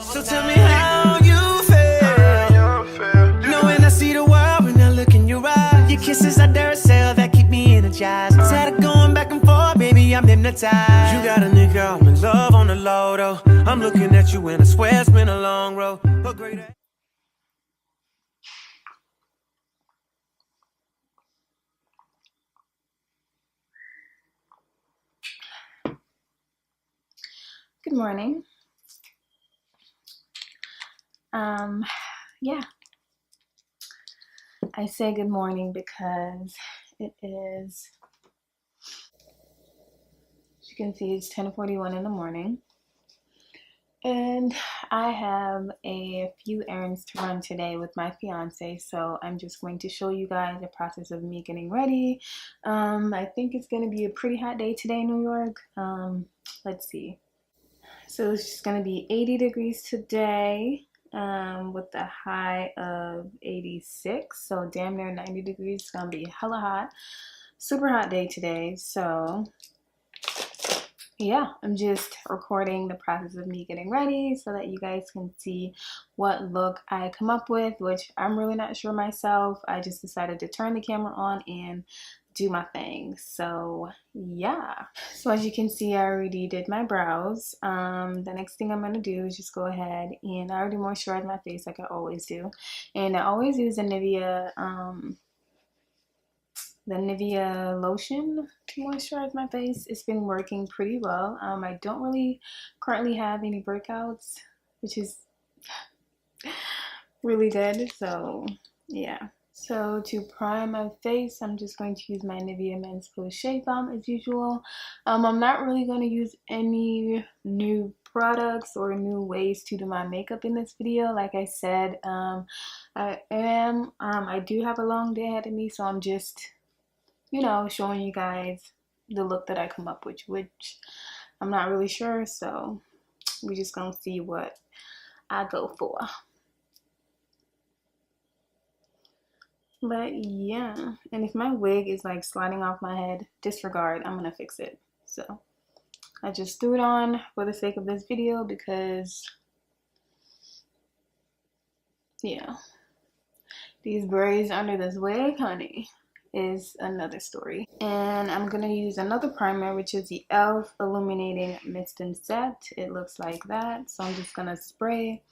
So tell me how you feel. Knowing I see the world when I look in your eyes. Your kisses are Duracell that keep me energized. Tired of going back and forth, baby, I'm hypnotized. You got a nigga, I'm in love on the low though. I'm looking at you and I swear it's been a long road. A great Good morning. Yeah, I say good morning because it is, as you can see, it's 10:41 in the morning. And I have a few errands to run today with my fiance, so I'm just going to show you guys the process of me getting ready. I think it's going to be a pretty hot day today in New York. Let's see. So it's just going to be 80 degrees today. With a high of 86, so damn near 90 degrees. It's gonna be hella hot, super hot day today. So yeah, I'm just recording the process of me getting ready so that you guys can see what look I come up with, which I'm really not sure myself. I just decided to turn the camera on and do my thing. So yeah, so as you can see, I already did my brows. The next thing I'm going to do is just go ahead and I already moisturize my face like I always do, and I always use the Nivea lotion to moisturize my face. It's been working pretty well. I don't really currently have any breakouts, which is really good. So yeah. So to prime my face, I'm just going to use my Nivea Men's Plus Shea Balm as usual. I'm not really going to use any new products or new ways to do my makeup in this video. Like I said, I do have a long day ahead of me, so I'm just, showing you guys the look that I come up with, which I'm not really sure. So we're just going to see what I go for. But yeah, and if my wig is like sliding off my head, disregard, I'm gonna fix it. So I just threw it on for the sake of this video because yeah, these braids under this wig, honey, is another story. And I'm gonna use another primer, which is the e.l.f. Illuminating Mist and Set. It looks like that. So I'm just gonna spray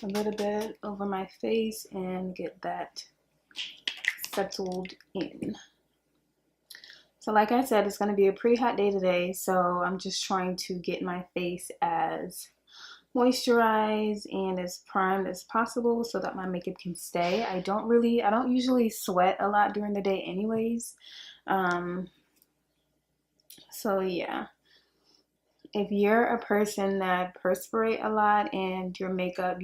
a little bit over my face and get that settled in. So like I said, it's going to be a pretty hot day today, so I'm just trying to get my face as moisturized and as primed as possible so that my makeup can stay. I don't usually sweat a lot during the day anyways. So yeah. If you're a person that perspirate a lot and you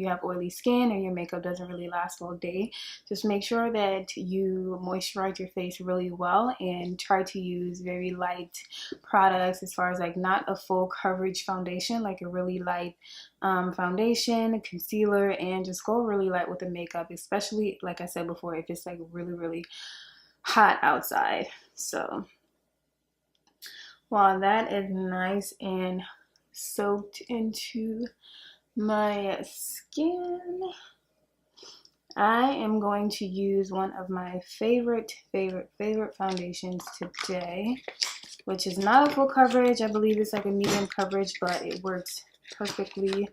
have oily skin and your makeup doesn't really last all day, just make sure that you moisturize your face really well and try to use very light products, as far as like not a full coverage foundation, like a really light foundation, concealer, and just go really light with the makeup, especially like I said before, if it's like really, really hot outside. So while that is nice and soaked into my skin, I am going to use one of my favorite foundations today, which is not a full coverage. I believe it's like a medium coverage, but it works perfectly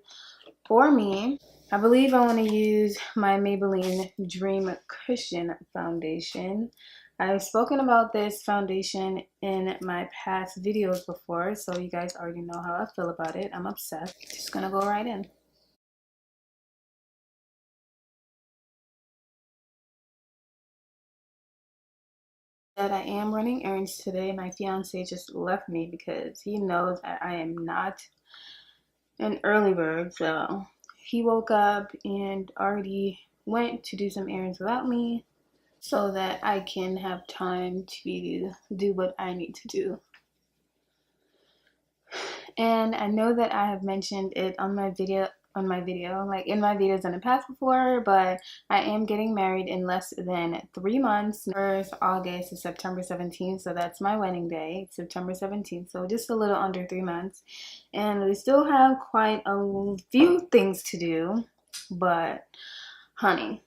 for me. I believe I want to use my Maybelline Dream Cushion foundation. I've spoken about this foundation in my past videos before, so you guys already know how I feel about it. I'm obsessed. Just gonna go right in. That I am running errands today. My fiance just left me because he knows that I am not an early bird, so he woke up and already went to do some errands without me, so that I can have time to do what I need to do. And I know that I have mentioned it on my video on my video, like in my videos in the past before, but I am getting married in less than 3 months. First August is September 17th, so that's my wedding day, September 17th, so just a little under 3 months. And we still have quite a few things to do, but honey,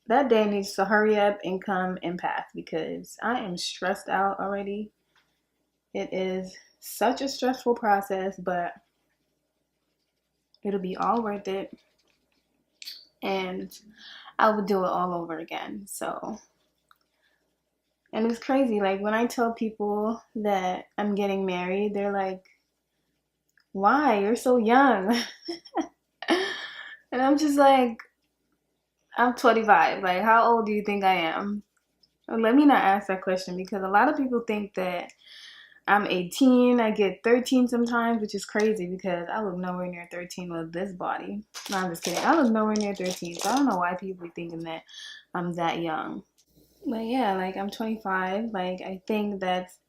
that day needs to hurry up and come and pass because I am stressed out already. It is such a stressful process, but it'll be all worth it, and I would do it all over again. So, and it's crazy, like when I tell people that I'm getting married, they're like, why, you're so young? And I'm just like, I'm 25, like how old do you think I am? Let me not ask that question because a lot of people think that I'm 18, I get 13 sometimes, which is crazy because I look nowhere near 13 with this body. No, I'm just kidding. I look nowhere near 13, so I don't know why people be thinking that I'm that young. But yeah, like I'm 25. Like I think that's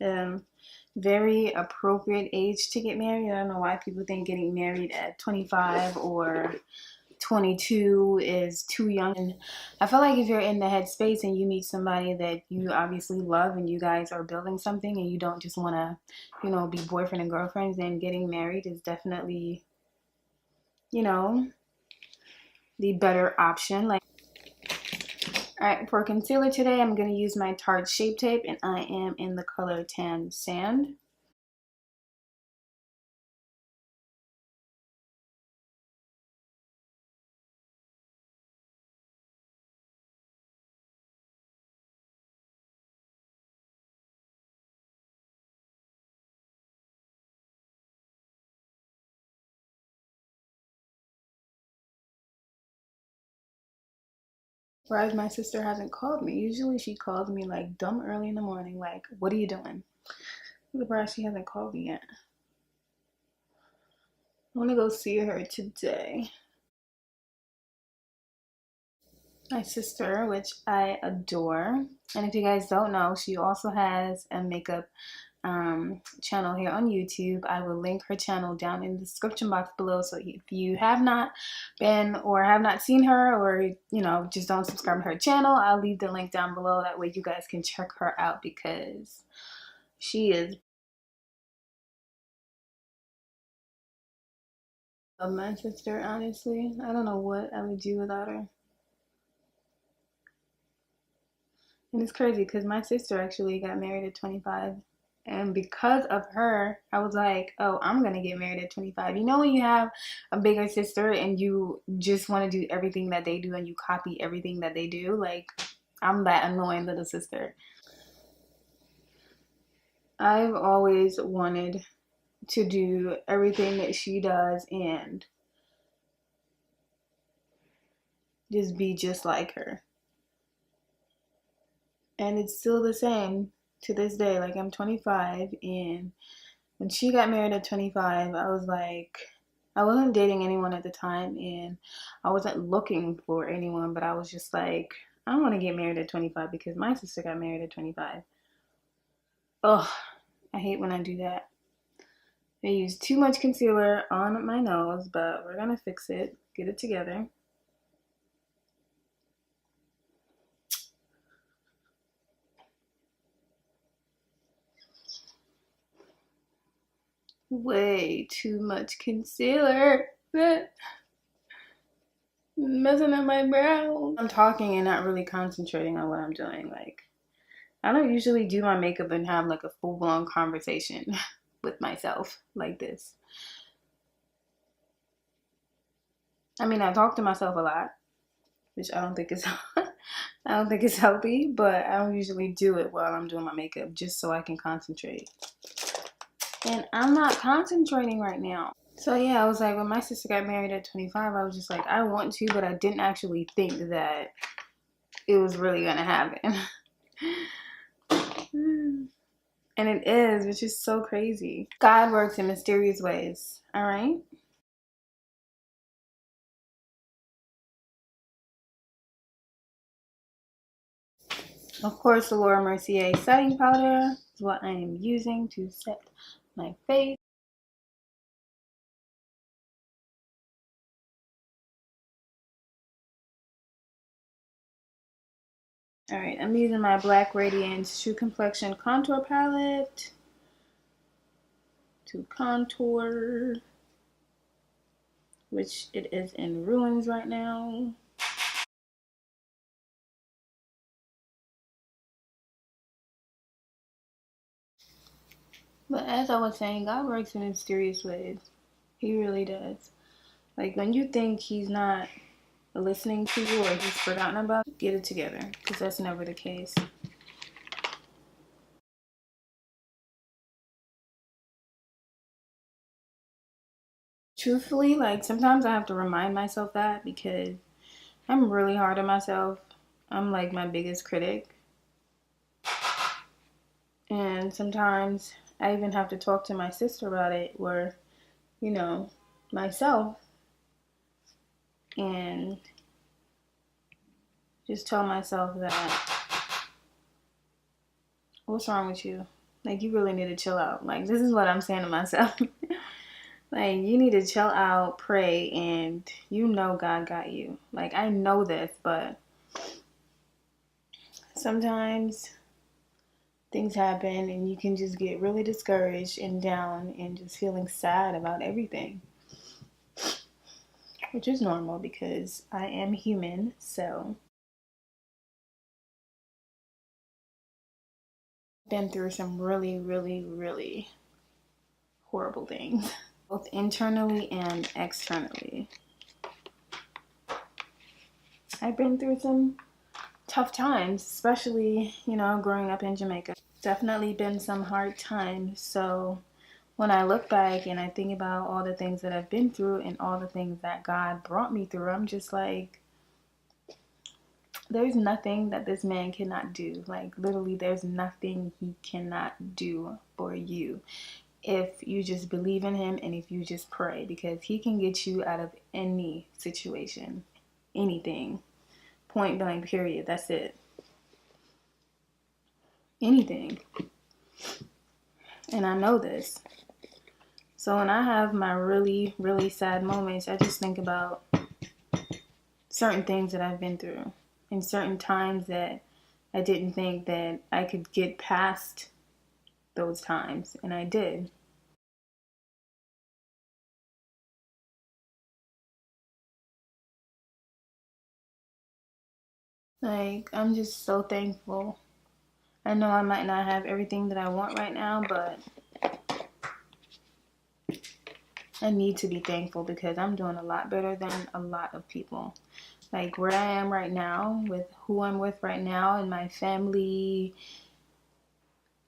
very appropriate age to get married. I don't know why people think getting married at 25 or 22 is too young. And I feel like if you're in the headspace and you meet somebody that you obviously love and you guys are building something and you don't just want to, you know, be boyfriend and girlfriends, then getting married is definitely, you know, the better option. Like, all right, for concealer today, I'm going to use my Tarte Shape Tape and I am in the color Tan Sand. Surprised my sister hasn't called me. Usually she calls me like dumb early in the morning, like, what are you doing? I'm surprised she hasn't called me yet. I want to go see her today. My sister, which I adore. And if you guys don't know, she also has a makeup channel here on YouTube. I will link her channel down in the description box below. So if you have not been or have not seen her or, you know, just don't subscribe to her channel, I'll leave the link down below. That way you guys can check her out because she is my sister, honestly. I don't know what I would do without her. And it's crazy because my sister actually got married at 25. And because of her, I was like, oh, I'm going to get married at 25. You know when you have a bigger sister and you just want to do everything that they do and you copy everything that they do? Like, I'm that annoying little sister. I've always wanted to do everything that she does and just be just like her. And it's still the same to this day. Like, I'm 25, and when she got married at 25, I was like, I wasn't dating anyone at the time, and I wasn't looking for anyone, but I was just like, I don't want to get married at 25 because my sister got married at 25. Ugh, I hate when I do that. I use too much concealer on my nose, but we're gonna fix it, get it together. Way too much concealer. Messing up my brow. I'm talking and not really concentrating on what I'm doing. Like, I don't usually do my makeup and have like a full-blown conversation with myself like this. I mean, I talk to myself a lot, which I don't think is I don't think it's healthy, but I don't usually do it while I'm doing my makeup just so I can concentrate. And I'm not concentrating right now. So yeah, I was like, when my sister got married at 25, I was just like, I want to, but I didn't actually think that it was really gonna happen. And it is, which is so crazy. God works in mysterious ways, all right? Of course, the Laura Mercier setting powder is what I am using to set my face. Alright, I'm using my Black Radiance True Complexion Contour Palette to contour, which it is in ruins right now. But as I was saying, God works in mysterious ways. He really does. Like when you think he's not listening to you or he's forgotten about you, get it together, because that's never the case. Truthfully, like sometimes I have to remind myself that because I'm really hard on myself. I'm like my biggest critic. And sometimes I even have to talk to my sister about it, where, you know, myself, and just tell myself that, what's wrong with you? Like, you really need to chill out. Like, this is what I'm saying to myself. Like, you need to chill out, pray, and you know God got you. Like, I know this, but sometimes things happen and you can just get really discouraged and down and just feeling sad about everything, which is normal because I am human. So I've been through some really, really, really horrible things, both internally and externally. I've been through some tough times, especially, you know, growing up in Jamaica. Definitely been some hard times. So when I look back and I think about all the things that I've been through and all the things that God brought me through, I'm just like, there's nothing that this man cannot do. Like, literally, there's nothing he cannot do for you if you just believe in him and if you just pray, because he can get you out of any situation, anything. Point blank, period. That's it. Anything. And I know this. So when I have my really, really sad moments, I just think about certain things that I've been through and certain times that I didn't think that I could get past those times, and I did. Like, I'm just so thankful. I know I might not have everything that I want right now, but I need to be thankful because I'm doing a lot better than a lot of people. Like, where I am right now, with who I'm with right now, and my family,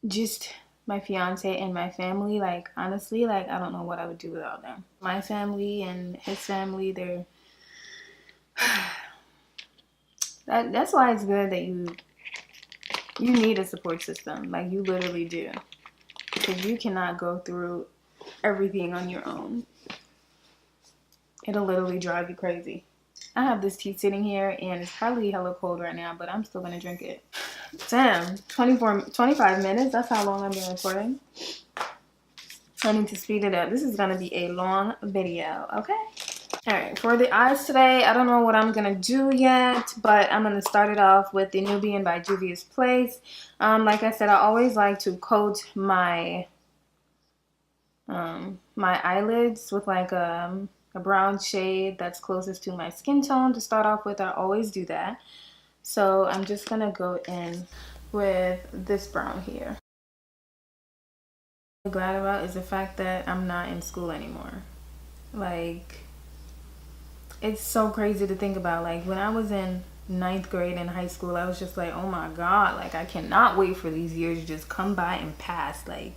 just my fiance and my family, like, honestly, like, I don't know what I would do without them. My family and his family, they're that's why it's good that you need a support system. Like, you literally do, because you cannot go through everything on your own. It'll literally drive you crazy. I have this tea sitting here and it's probably hella cold right now, but I'm still gonna drink it. Damn, 25 minutes, that's how long I've been recording. I need to speed it up. This is gonna be a long video, okay? All right, for the eyes today, I don't know what I'm gonna do yet, but I'm gonna start it off with the Nubian by Juvia's Place. Like I said, I always like to coat my my eyelids with like a brown shade that's closest to my skin tone to start off with. I always do that. So I'm just gonna go in with this brown here. What I'm glad about is the fact that I'm not in school anymore. Like, it's so crazy to think about. Like, when I was in 9th grade in high school, I was just like, oh my God, like, I cannot wait for these years to just come by and pass. Like,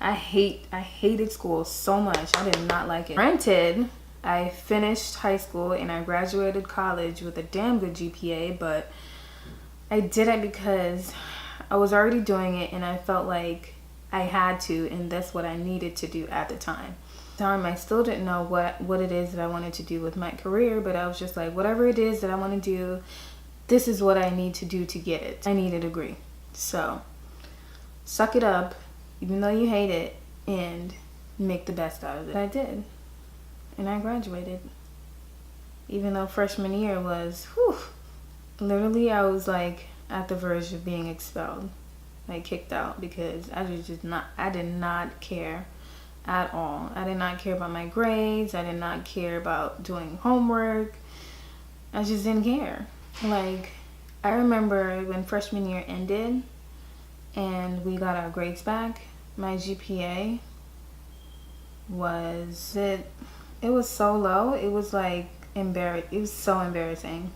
I hated school so much. I did not like it. Granted, I finished high school and I graduated college with a damn good GPA, but I did it because I was already doing it and I felt like I had to, and that's what I needed to do at the time. I still didn't know what it is that I wanted to do with my career, but I was just like, whatever it is that I want to do, this is what I need to do to get it. I need a degree. So suck it up, even though you hate it, and make the best out of it. I did, and I graduated. Even though freshman year was, whew, literally I was like at the verge of being expelled, like kicked out, because I did not care at all. I did not care about my grades. I did not care about doing homework. I just didn't care. Like, I remember when freshman year ended and we got our grades back, my GPA was it was so low. It was like it was so embarrassing.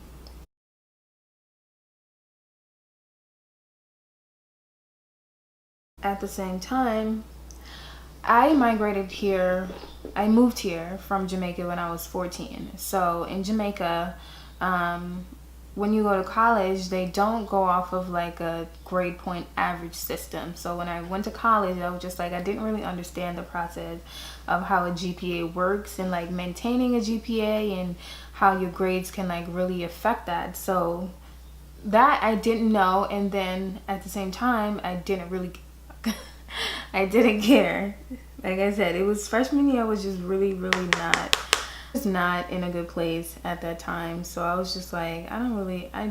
At the same time, I moved here from Jamaica when I was 14. So in Jamaica, when you go to college, they don't go off of like a grade point average system. So when I went to college, I was just like, I didn't really understand the process of how a GPA works and like maintaining a GPA and how your grades can like really affect that. So that I didn't know, and then at the same time, I didn't really I didn't care. Like I said, it was freshman year. I was just really not in a good place at that time. So I was just like, I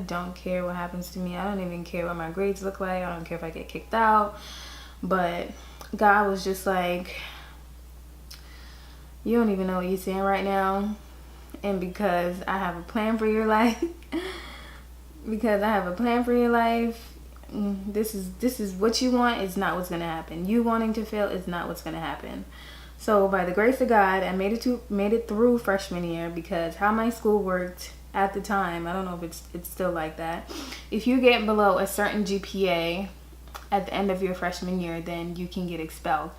don't care what happens to me. I don't even care what my grades look like. I don't care if I get kicked out. But God was just like, you don't even know what you're saying right now. And because I have a plan for your life, this is what you want. It's not what's gonna happen. You wanting to fail is not what's gonna happen. So by the grace of God, I made it through freshman year, because how my school worked at the time, I don't know if it's still like that. If you get below a certain GPA at the end of your freshman year, then you can get expelled.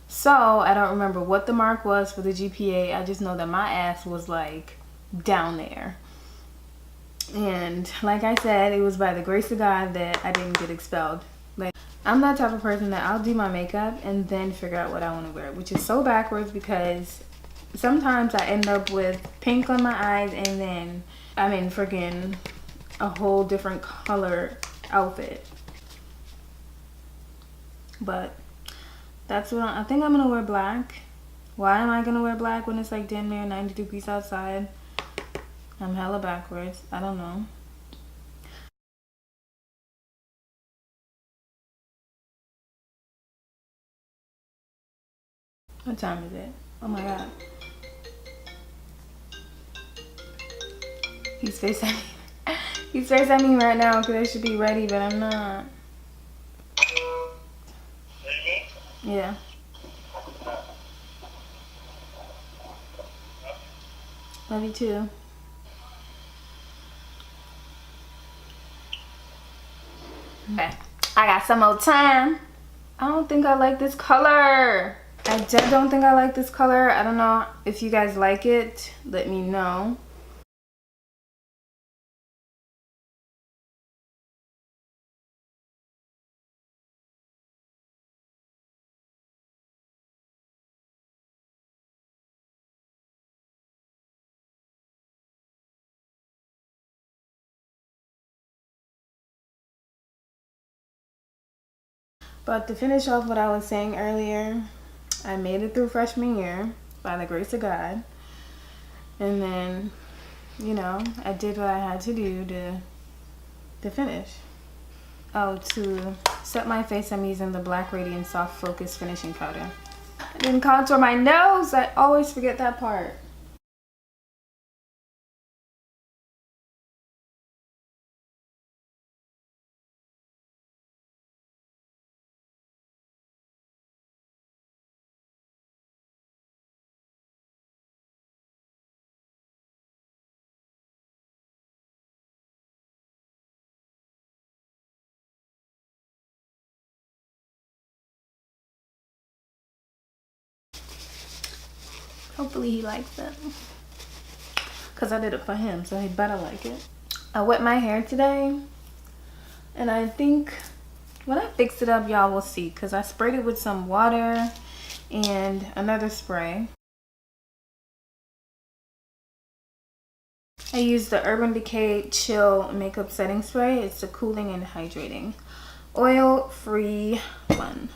So I don't remember what the mark was for the GPA. I just know that my ass was like down there. And like I said, it was by the grace of God that I didn't get expelled. Like, I'm that type of person that I'll do my makeup and then figure out what I want to wear, which is so backwards, because sometimes I end up with pink on my eyes and then I'm in freaking a whole different color outfit. But that's what I think I'm gonna wear black. Why am I gonna wear black when it's like damn near 90 degrees outside? I'm hella backwards. I don't know. What time is it? Oh my God. He's FaceTiming me. He's FaceTiming me right now because I should be ready, but I'm not. Yeah. Love you too. Okay. I got some more time. I don't think I like this color. I don't think I like this color. I don't know if you guys like it. Let me know. But to finish off what I was saying earlier, I made it through freshman year by the grace of God. And then, you know, I did what I had to do to finish. Oh, to set my face, I'm using the Black Radiant Soft Focus Finishing Powder. I didn't contour my nose. I always forget that part. Hopefully he likes it. Because I did it for him, so he better like it. I wet my hair today. And I think when I fix it up, y'all will see. Because I sprayed it with some water and another spray. I used the Urban Decay Chill Makeup Setting Spray. It's a cooling and hydrating. Oil-free one.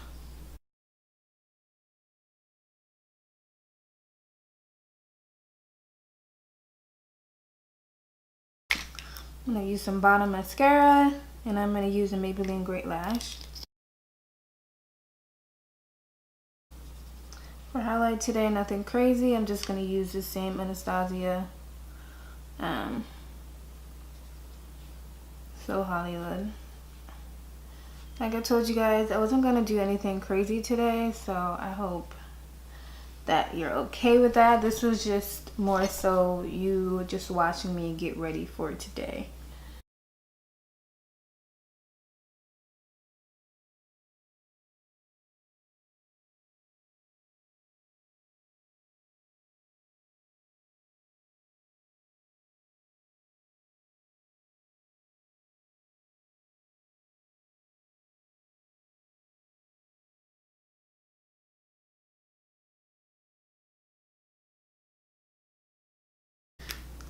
I'm gonna use some bottom mascara And I'm going to use a Maybelline Great Lash. For highlight today, nothing crazy. I'm just going to use the same Anastasia So Hollywood. Like I told you guys, I wasn't going to do anything crazy today, so I hope that you're okay with that. This was just more so you just watching me get ready for today.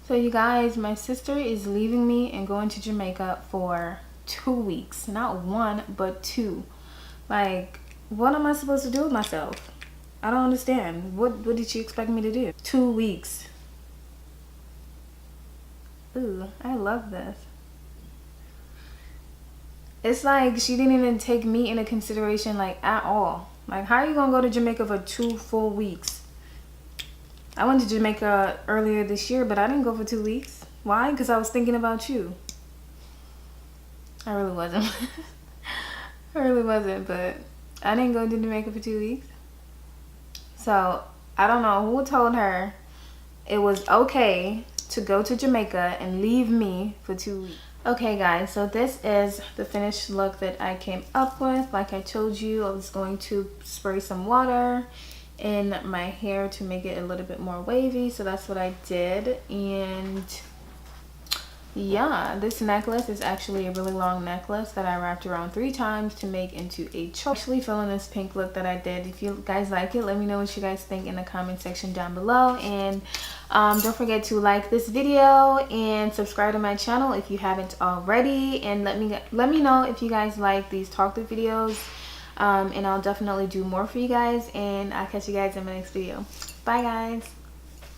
So you guys, my sister is leaving me and going to Jamaica for 2 weeks. Not one, but 2. Like, what am I supposed to do with myself? I don't understand. What did she expect me to do? 2 weeks. Ooh, I love this. It's like she didn't even take me into consideration, like, at all. Like, how are you gonna go to Jamaica for 2 full weeks? I went to Jamaica earlier this year, but I didn't go for 2 weeks. Why? Because I was thinking about you. I really wasn't. I really wasn't, but I didn't go to Jamaica for 2 weeks. So, I don't know who told her it was okay to go to Jamaica and leave me for 2 weeks. Okay guys, so this is the finished look that I came up with. Like I told you, I was going to spray some water in my hair to make it a little bit more wavy, so that's what I did. And yeah, this necklace is actually a really long necklace that I wrapped around 3 times to make into a choke. Actually feeling this pink look that I did. If you guys like it, let me know what you guys think in the comment section down below. And don't forget to like this video and subscribe to my channel if you haven't already. And let me know if you guys like these talk through videos. And I'll definitely do more for you guys. And I'll catch you guys in my next video. Bye guys.